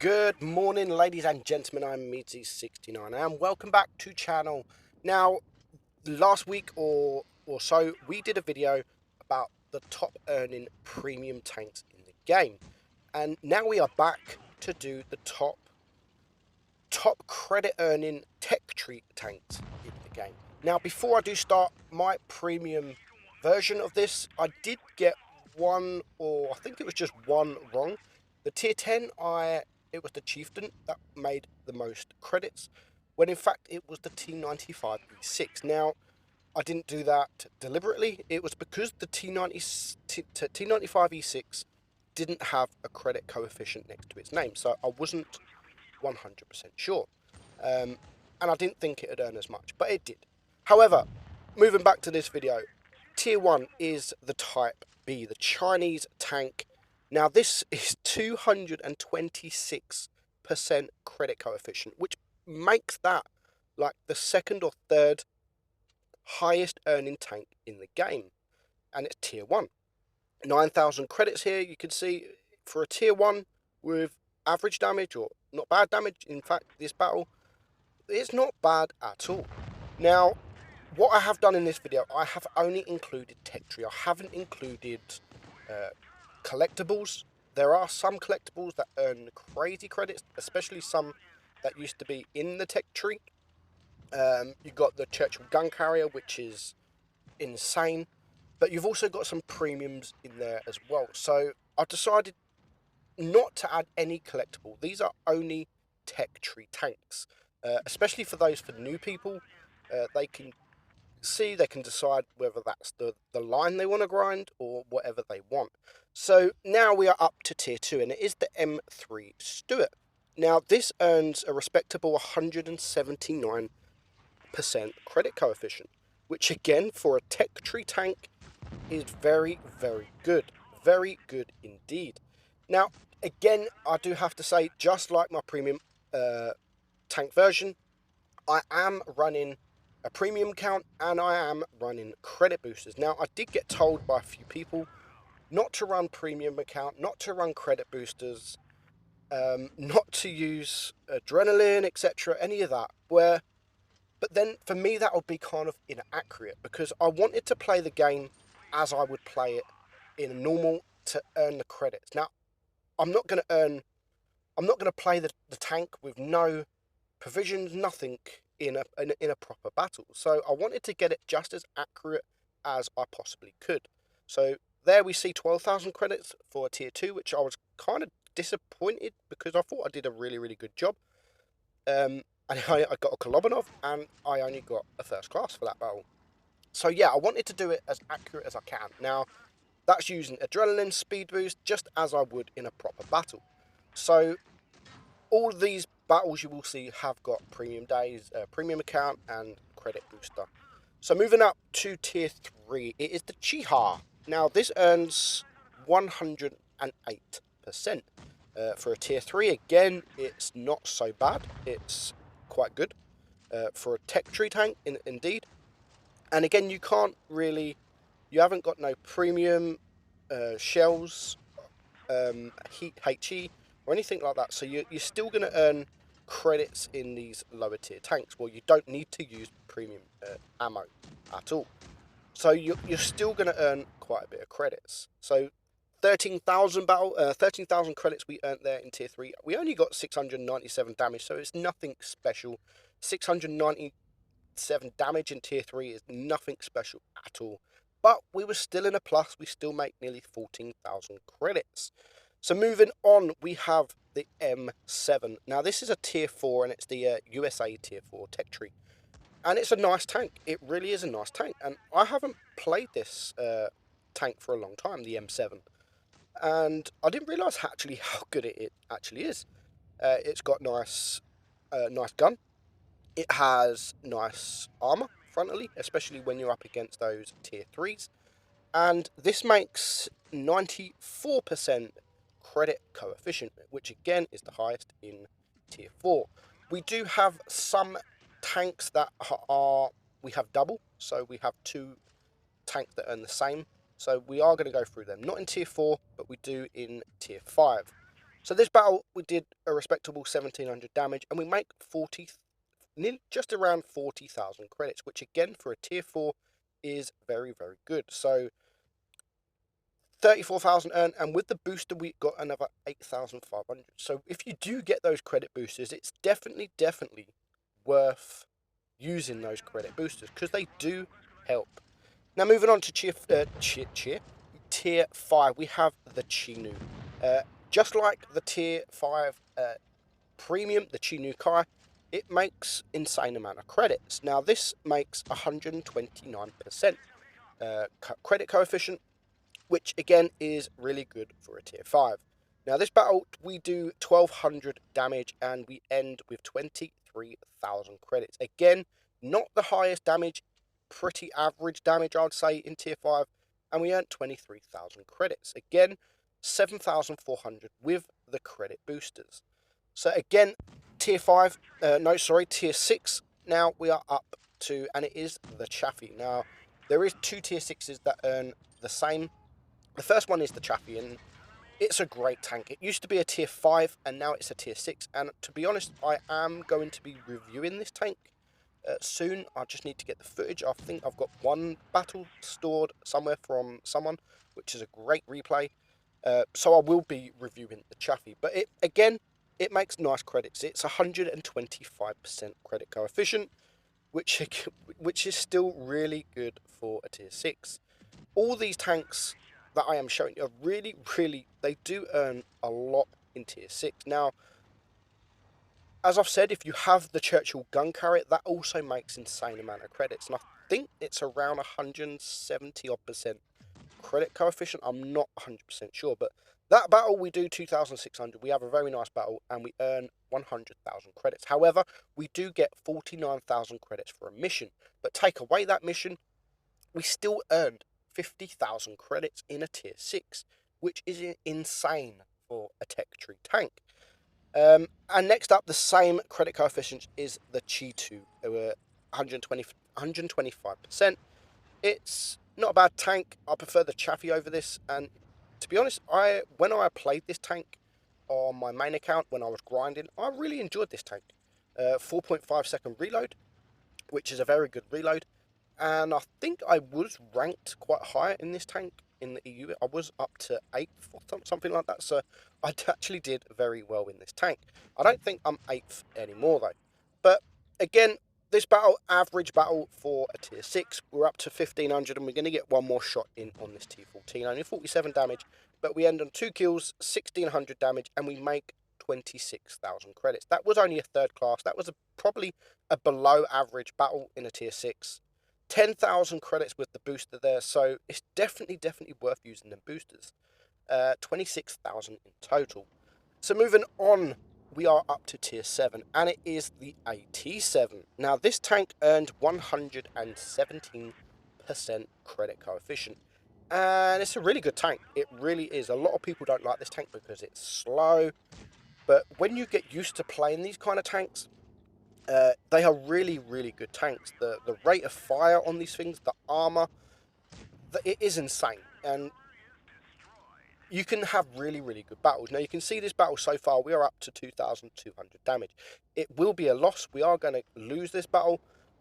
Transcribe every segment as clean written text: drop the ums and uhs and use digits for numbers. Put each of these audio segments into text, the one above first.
Good morning, ladies and gentlemen. I'm Meadsyreplays and welcome back to channel. Now, last week or so, we did a video about the top earning premium tanks in the game, and now we are back to do the top credit earning tech tree tanks in the game. Now, before I do start my premium version of this, I did get one, or I think it was just one wrong. The tier 10, it was the chieftain that made the most credits, when in fact it was the T95E6. Now, I didn't do that deliberately. It was because the T95E6 didn't have a credit coefficient next to its name, so I wasn't 100% sure. And I didn't think it would earn as much, but it did. However, moving back to this video, tier 1 is the Type B, the Chinese tank. Now, this is 226% credit coefficient, which makes that like the second or third highest earning tank in the game. And it's tier 1. 9,000 credits here, you can see, for a tier 1 with average damage, or not bad damage. In fact, this battle is not bad at all. Now, what I have done in this video, I have only included tech tree. I haven't included collectibles. There are some collectibles that earn crazy credits, especially some that used to be in the tech tree. You've got the Churchill gun carrier, which is insane, but you've also got some premiums in there as well. So I've decided not to add any collectible. These are only tech tree tanks, especially for new people. They can decide whether that's the line they want to grind or whatever they want. So now we are up to tier 2, and it is the M3 Stuart. Now, this earns a respectable 179% credit coefficient, which again, for a tech tree tank, is very, very good. Very good indeed. Now, again, I do have to say, just like my premium tank version, I am running a premium account and I am running credit boosters. Now, I did get told by a few people not to run premium account, not to run credit boosters, not to use adrenaline, etc., any of that. But then for me, that would be kind of inaccurate, because I wanted to play the game as I would play it in a normal to earn the credits. Now, I'm not going to play the tank with no provisions, nothing in a proper battle. So I wanted to get it just as accurate as I possibly could. So there we see 12,000 credits for a tier 2, which I was kind of disappointed, because I thought I did a really, really good job. And I got a Kolobinov, and I only got a first class for that battle. So yeah, I wanted to do it as accurate as I can. Now, that's using adrenaline, speed boost, just as I would in a proper battle. So all of these battles you will see have got premium days, premium account, and credit booster. So moving up to tier 3, it is the Chiha. Now, this earns 108%. For a tier 3, again, it's not so bad. It's quite good for a tech tree tank, indeed. And again, you haven't got no premium shells, HE, or anything like that. So you're still going to earn credits in these lower tier tanks. Well, you don't need to use premium ammo at all. So you're still going to earn quite a bit of credits. So 13,000 credits we earned there in tier 3. We only got 697 damage, so it's nothing special. 697 damage in tier 3 is nothing special at all. But we were still in a plus. We still make nearly 14,000 credits. So moving on, we have the M7. Now, this is a tier 4, and it's the USA tier 4 tech tree. And it's a nice tank. It really is a nice tank. And I haven't played this tank for a long time, the M7. And I didn't realise actually how good it actually is. It's got nice gun. It has nice armour frontally, especially when you're up against those tier 3s. And this makes 94% credit coefficient, which again is the highest in tier 4. We do have some tanks that we have double, so we have 2 tanks that earn the same. So we are going to go through them. Not in tier 4, but we do in tier 5. So this battle, we did a respectable 1700 damage, and we make 40, just around 40,000 credits, which again for a tier 4 is very, very good. So 34,000 earned, and with the booster we got another 8,500. So if you do get those credit boosters, it's definitely worth using those credit boosters because they do help. Now moving on to tier 5, we have the Chinu. Just like the tier 5 premium, the Chinu Kai, it makes insane amount of credits. Now this makes 129% credit coefficient, which again is really good for a tier 5. Now this battle, we do 1200 damage and we end with 23,000 credits. Again, not the highest damage, pretty average damage I'd say in tier 5, and we earned 23,000 credits. Again, 7,400 with the credit boosters. So again, tier 6, now we are up to, and it is the Chaffee. Now, there is 2 tier 6s that earn the same. The first one is the Chaffee, and it's a great tank. It used to be a tier 5, and now it's a tier 6. And to be honest, I am going to be reviewing this tank soon. I just need to get the footage. I think I've got one battle stored somewhere from someone, which is a great replay. So I will be reviewing the Chaffee. But it makes nice credits. It's 125% credit coefficient, which is still really good for a tier 6. All these tanks that I am showing you are really, they do earn a lot in tier 6. Now, as I've said, if you have the Churchill gun carrier, that also makes insane amount of credits. And I think it's around 170 odd % credit coefficient. I'm not 100% sure, but that battle we do 2,600. We have a very nice battle and we earn 100,000 credits. However, we do get 49,000 credits for a mission. But take away that mission, we still earned 50,000 credits in a tier 6, which is insane for a tech tree tank. And next up, the same credit coefficient is the Chi2, 125%. It's not a bad tank. I prefer the Chaffee over this, and to be honest, when I played this tank on my main account when I was grinding, I really enjoyed this tank. 4.5 second reload, which is a very good reload. And I think I was ranked quite high in this tank in the EU. I was up to 8th or something like that. So I actually did very well in this tank. I don't think I'm 8th anymore though. But again, this battle, average battle for a tier 6, we're up to 1,500 and we're going to get one more shot in on this tier 14. Only 47 damage, but we end on 2 kills, 1,600 damage, and we make 26,000 credits. That was only a 3rd class. That was probably a below average battle in a tier 6. 10,000 credits with the booster there, so it's definitely worth using them boosters. 26,000 in total. So moving on, we are up to tier 7, and it is the AT7. Now this tank earned 117% credit coefficient, and it's a really good tank. It really is. A lot of people don't like this tank because it's slow, but when you get used to playing these kind of tanks, they are really good tanks. The rate of fire on these things, the armor, it is insane. And you can have really good battles. Now you can see this battle so far, we are up to 2,200 damage. It will be a loss. We are going to lose this battle,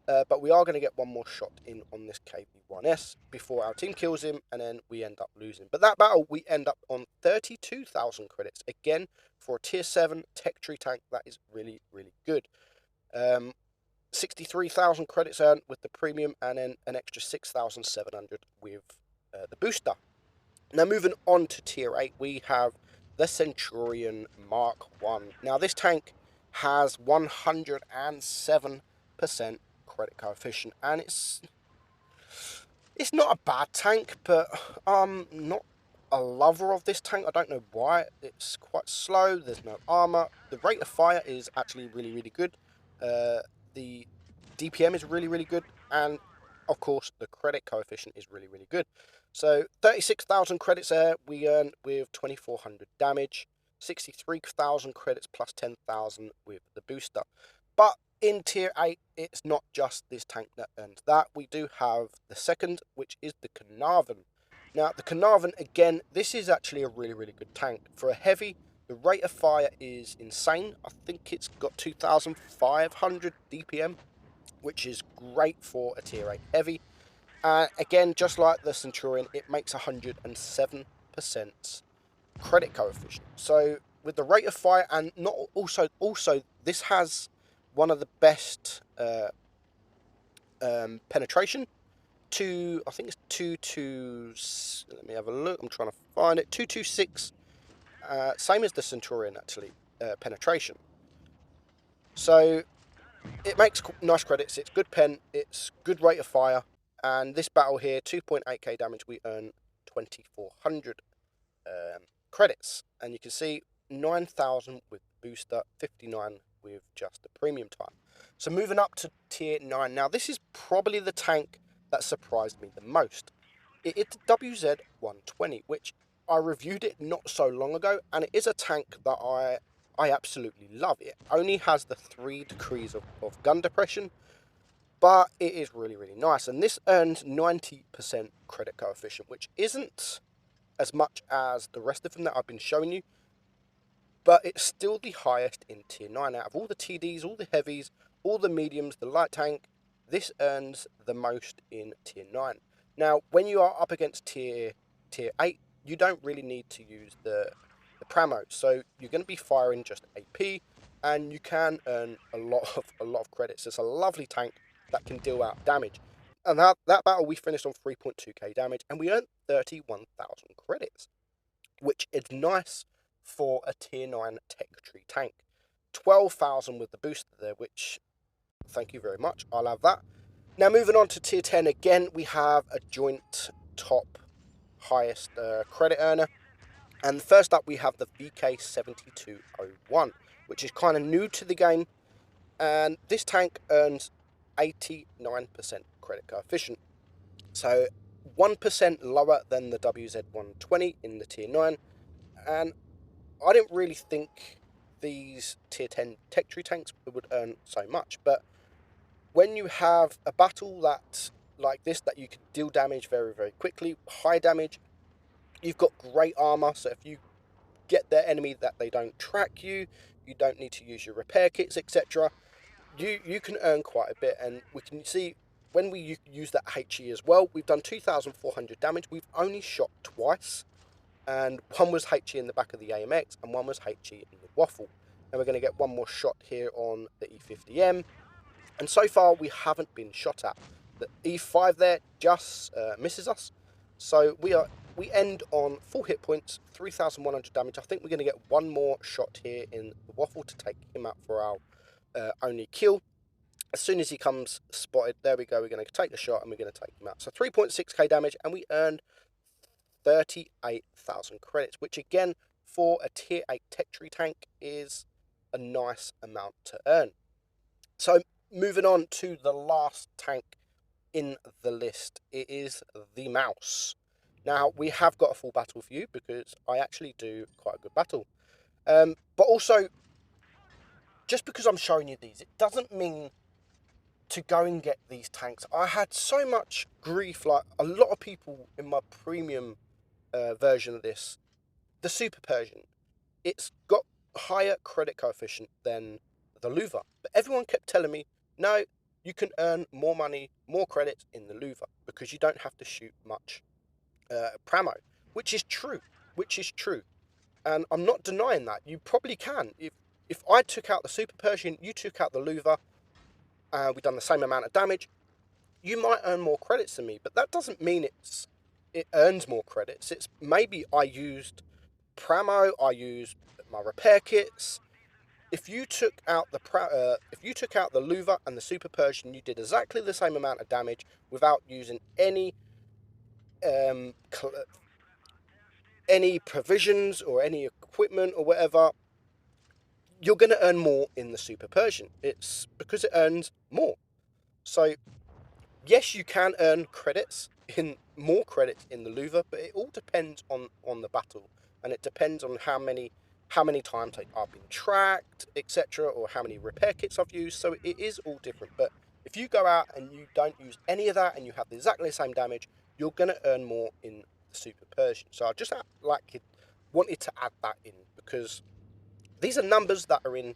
but we are going to get one more shot in on this KB1S before our team kills him, and then we end up losing. But that battle, we end up on 32,000 credits. Again, for a tier 7 tech tree tank, that is really good. 63,000 credits earned with the premium, and then an extra 6,700 with the booster. Now moving on to tier 8, we have the Centurion Mark 1. Now this tank has 107% credit coefficient, and it's not a bad tank, but I'm not a lover of this tank. I don't know why. It's quite slow, there's no armor, the rate of fire is actually really good. The DPM is really good, and of course the credit coefficient is really good. So 36,000 credits there we earn with 2,400 damage, 63,000 credits plus 10,000 with the booster. But in tier 8, it's not just this tank that earns that. We do have the second, which is the Kunze. Now the Kunze, again, this is actually a really good tank. For a heavy, The rate of fire is insane. I think it's got 2,500 DPM, which is great for a tier 8 heavy. Again, just like the Centurion, it makes 107% credit coefficient. So with the rate of fire, and not also this has one of the best penetration. I think it's 2 let me have a look. I'm trying to find it. 226. Same as the Centurion actually. Penetration. So it makes nice credits. It's good pen. It's good rate of fire. And this battle here, 2.8k damage, we earn 2,400 credits. And you can see 9,000 with booster, 59 with just the premium time. So moving up to tier 9. Now this is probably the tank that surprised me the most. It's WZ-120, which I reviewed it not so long ago, and it is a tank that I absolutely love. It only has the 3 degrees of gun depression, but it is really, really nice. And this earns 90% credit coefficient, which isn't as much as the rest of them that I've been showing you, but it's still the highest in tier 9. Out of all the TDs, all the heavies, all the mediums, the light tank, this earns the most in tier 9. Now, when you are up against tier 8, you don't really need to use the Pramo, so you're going to be firing just AP, and you can earn a lot of credits. It's a lovely tank that can deal out damage. And that battle, we finished on 3.2k damage, and we earned 31,000 credits, which is nice for a tier 9 tech tree tank. 12,000 with the booster there, which, thank you very much, I'll have that. Now moving on to tier 10, again, we have a joint top highest credit earner. And first up, we have the VK7201, which is kind of new to the game. And this tank earns 89% credit coefficient. So 1% lower than the WZ120 in the tier 9. And I didn't really think these tier 10 tech tree tanks would earn so much. But when you have a battle that like this, that you can deal damage very, very quickly, high damage, you've got great armor. So if you get their enemy that they don't track you, you don't need to use your repair kits, etc. You can earn quite a bit, and we can see when we use that HE as well, we've done 2,400 damage. We've only shot twice, and one was HE in the back of the AMX, and one was HE in the Waffle. And we're going to get one more shot here on the E50M, and so far we haven't been shot at. The E5 there just misses us, so we end on full hit points, 3,100 damage. I think we're going to get one more shot here in the Waffle to take him out for our only kill. As soon as he comes spotted, there we go, we're going to take the shot and we're going to take him out. So 3.6k damage, and we earned 38,000 credits, which again, for a tier 8 tech tree tank, is a nice amount to earn. So moving on to the last tank in the list, it is the Mouse. Now, we have got a full battle for you because I actually do quite a good battle. But also, just because I'm showing you these, it doesn't mean to go and get these tanks. I had so much grief, like a lot of people in my premium version of this, the Super Persian, it's got higher credit coefficient than the Louver. But everyone kept telling me, no, you can earn more money, more credits in the Louver because you don't have to shoot much Pramo, which is true, and I'm not denying that. You probably can. If I took out the Super Persian, you took out the Louver, we've done the same amount of damage, you might earn more credits than me, but that doesn't mean it earns more credits. It's maybe I used Pramo, I used my repair kits. If you took out the Louver and the Super Persian, you did exactly the same amount of damage without using any provisions or any equipment or whatever. You're going to earn more in the Super Persian. It's because it earns more. So yes, you can earn more credits in the Louver, but it all depends on the battle, and it depends on how many times I've been tracked, etc., or how many repair kits I've used. So it is all different. But if you go out and you don't use any of that and you have exactly the same damage, you're going to earn more in the Super Persian. So I just wanted to add that in because These are numbers that are in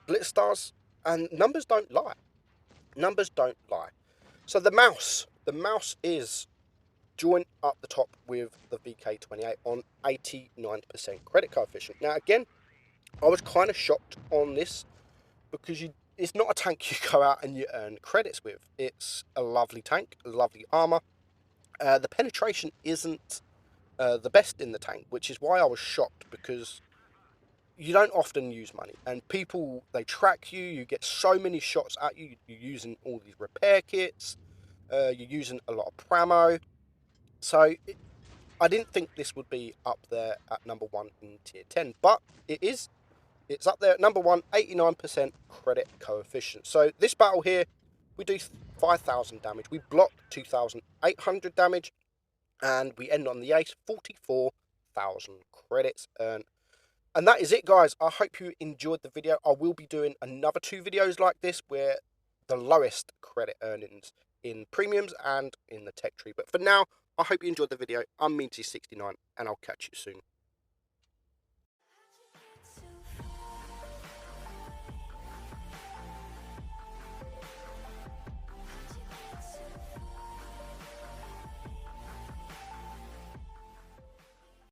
Blitz Stars, and numbers don't lie. Numbers don't lie. So the mouse is joint up the top with the VK28 on 89% credit coefficient. Now again, I was kind of shocked on this because it's not a tank you go out and you earn credits with. It's a lovely tank, lovely armor. The penetration isn't the best in the tank, which is why I was shocked, because you don't often use money, and people, they track you. You get so many shots at you. You're using all these repair kits. You're using a lot of pramo. So I didn't think this would be up there at number 1 in tier 10, but it is. It's up there at number 1, 89% credit coefficient. So this battle here, we do 5,000 damage. We block 2,800 damage, and we end on the ace, 44,000 credits earned. And that is it, guys. I hope you enjoyed the video. I will be doing another 2 videos like this where the lowest credit earnings in premiums and in the tech tree. But for now, I hope you enjoyed the video. I'm Meadsyre69, and I'll catch you soon.